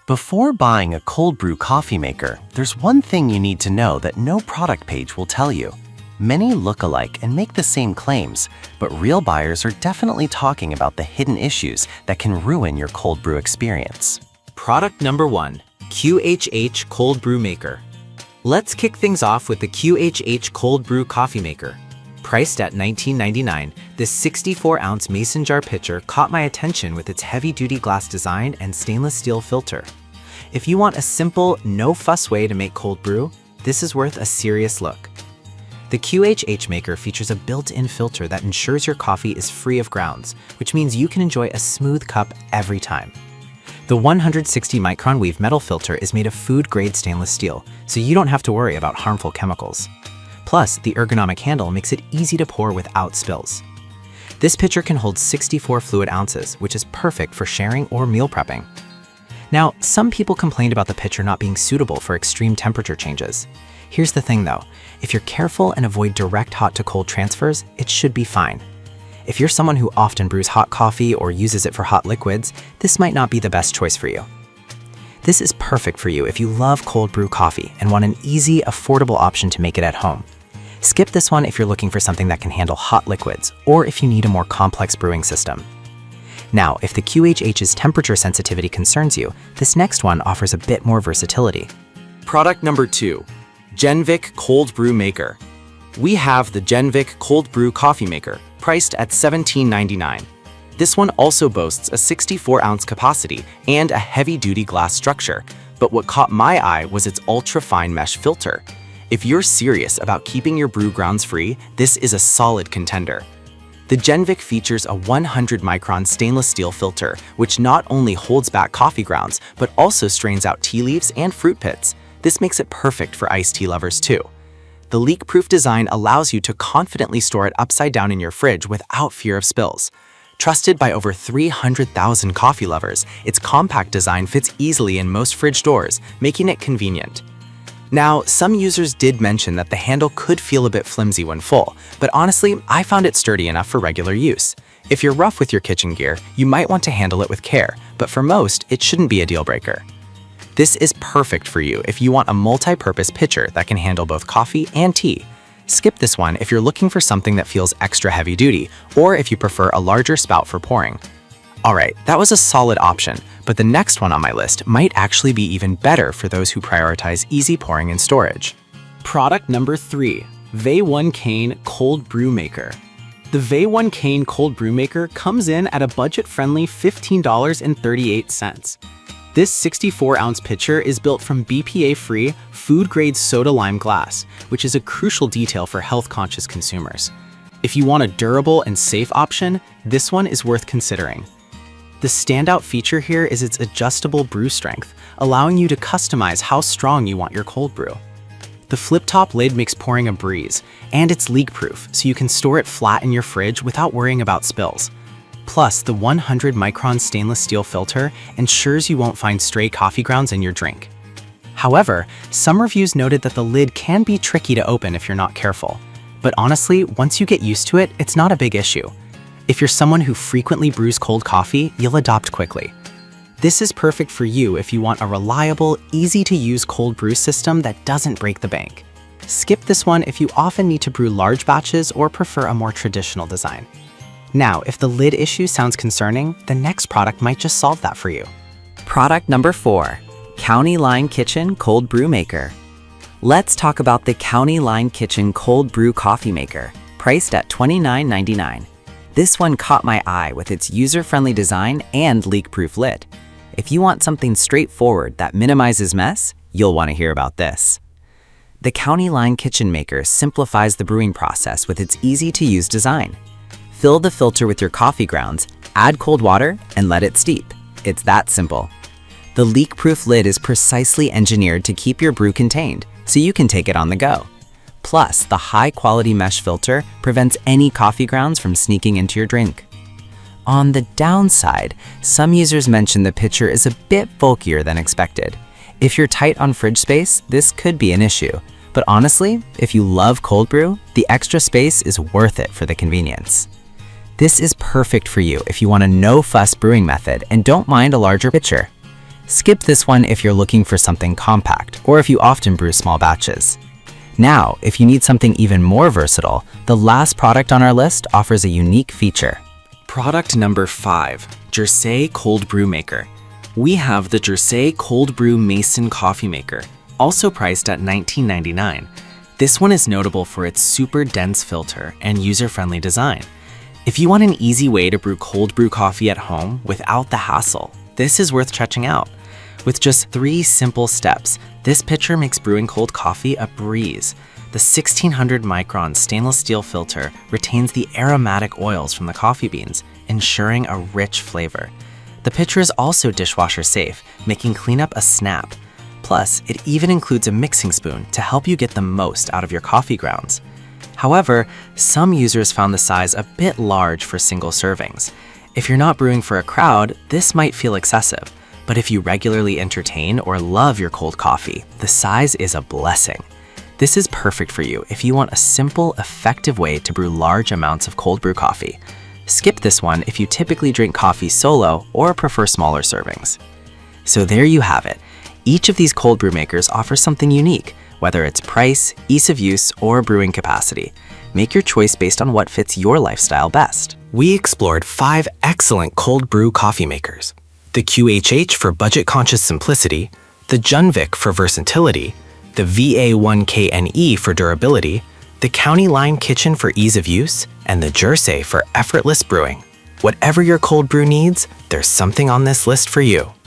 Before buying a cold brew coffee maker, there's one thing you need to know that no product page will tell you. Many look alike and make the same claims, but real buyers are definitely talking about the hidden issues that can ruin your cold brew experience. Product number 1, QHH Cold Brew Maker. Let's kick things off with the QHH Cold Brew Coffee Maker. Priced at $19.99, this 64-ounce mason jar pitcher caught my attention with its heavy-duty glass design and stainless steel filter. If you want a simple, no-fuss way to make cold brew, this is worth a serious look. The QHH Maker features a built-in filter that ensures your coffee is free of grounds, which means you can enjoy a smooth cup every time. The 160-micron weave metal filter is made of food-grade stainless steel, so you don't have to worry about harmful chemicals. Plus, the ergonomic handle makes it easy to pour without spills. This pitcher can hold 64 fluid ounces, which is perfect for sharing or meal prepping. Now, some people complained about the pitcher not being suitable for extreme temperature changes. Here's the thing though, if you're careful and avoid direct hot to cold transfers, it should be fine. If you're someone who often brews hot coffee or uses it for hot liquids, this might not be the best choice for you. This is perfect for you if you love cold brew coffee and want an easy, affordable option to make it at home. Skip this one if you're looking for something that can handle hot liquids, or if you need a more complex brewing system. Now, if the QHH's temperature sensitivity concerns you, this next one offers a bit more versatility. Product number 2, Genvic Cold Brew Maker. We have the Genvic Cold Brew Coffee Maker, priced at $17.99. This one also boasts a 64-ounce capacity and a heavy-duty glass structure, but what caught my eye was its ultra-fine mesh filter. If you're serious about keeping your brew grounds free, this is a solid contender. The Genvic features a 100-micron stainless steel filter, which not only holds back coffee grounds, but also strains out tea leaves and fruit pits. This makes it perfect for iced tea lovers too. The leak-proof design allows you to confidently store it upside down in your fridge without fear of spills. Trusted by over 300,000 coffee lovers, its compact design fits easily in most fridge doors, making it convenient. Now, some users did mention that the handle could feel a bit flimsy when full, but honestly, I found it sturdy enough for regular use. If you're rough with your kitchen gear, you might want to handle it with care, but for most, it shouldn't be a deal breaker. This is perfect for you if you want a multi-purpose pitcher that can handle both coffee and tea. Skip this one if you're looking for something that feels extra heavy-duty, or if you prefer a larger spout for pouring. Alright, that was a solid option, but the next one on my list might actually be even better for those who prioritize easy pouring and storage. Product number 3, Vei1 Cane Cold Brew Maker. The Vei1 Cane Cold Brew Maker comes in at a budget-friendly $15.38. This 64-ounce pitcher is built from BPA-free, food-grade soda lime glass, which is a crucial detail for health-conscious consumers. If you want a durable and safe option, this one is worth considering. The standout feature here is its adjustable brew strength, allowing you to customize how strong you want your cold brew. The flip-top lid makes pouring a breeze, and it's leak-proof, so you can store it flat in your fridge without worrying about spills. Plus, the 100-micron stainless steel filter ensures you won't find stray coffee grounds in your drink. However, some reviews noted that the lid can be tricky to open if you're not careful. But honestly, once you get used to it, it's not a big issue. If you're someone who frequently brews cold coffee, you'll adopt quickly. This is perfect for you if you want a reliable, easy-to-use cold brew system that doesn't break the bank. Skip this one if you often need to brew large batches or prefer a more traditional design. Now, if the lid issue sounds concerning, the next product might just solve that for you. Product number 4, County Line Kitchen Cold Brew Maker. Let's talk about the County Line Kitchen Cold Brew Coffee Maker, priced at $29.99. This one caught my eye with its user-friendly design and leak-proof lid. If you want something straightforward that minimizes mess, you'll want to hear about this. The County Line Kitchen Maker simplifies the brewing process with its easy-to-use design. Fill the filter with your coffee grounds, add cold water, and let it steep. It's that simple. The leak-proof lid is precisely engineered to keep your brew contained, so you can take it on the go. Plus, the high-quality mesh filter prevents any coffee grounds from sneaking into your drink. On the downside, some users mention the pitcher is a bit bulkier than expected. If you're tight on fridge space, this could be an issue. But honestly, if you love cold brew, the extra space is worth it for the convenience. This is perfect for you if you want a no-fuss brewing method and don't mind a larger pitcher. Skip this one if you're looking for something compact or if you often brew small batches. Now, if you need something even more versatile, the last product on our list offers a unique feature. Product number 5, Jersey Cold Brew Maker. We have the Jersey Cold Brew Mason Coffee Maker, also priced at $19.99. This one is notable for its super dense filter and user-friendly design. If you want an easy way to brew cold brew coffee at home without the hassle, this is worth checking out. With just 3 simple steps, this pitcher makes brewing cold coffee a breeze. The 1600 micron stainless steel filter retains the aromatic oils from the coffee beans, ensuring a rich flavor. The pitcher is also dishwasher safe, making cleanup a snap. Plus, it even includes a mixing spoon to help you get the most out of your coffee grounds. However, some users found the size a bit large for single servings. If you're not brewing for a crowd, this might feel excessive. But if you regularly entertain or love your cold coffee, the size is a blessing. This is perfect for you if you want a simple, effective way to brew large amounts of cold brew coffee. Skip this one if you typically drink coffee solo or prefer smaller servings. So there you have it. Each of these cold brew makers offers something unique, whether it's price, ease of use, or brewing capacity. Make your choice based on what fits your lifestyle best. We explored 5 excellent cold brew coffee makers. The QHH for budget-conscious simplicity, the Junvik for versatility, the VA1KNE for durability, the County Line Kitchen for ease of use, and the Jersey for effortless brewing. Whatever your cold brew needs, there's something on this list for you.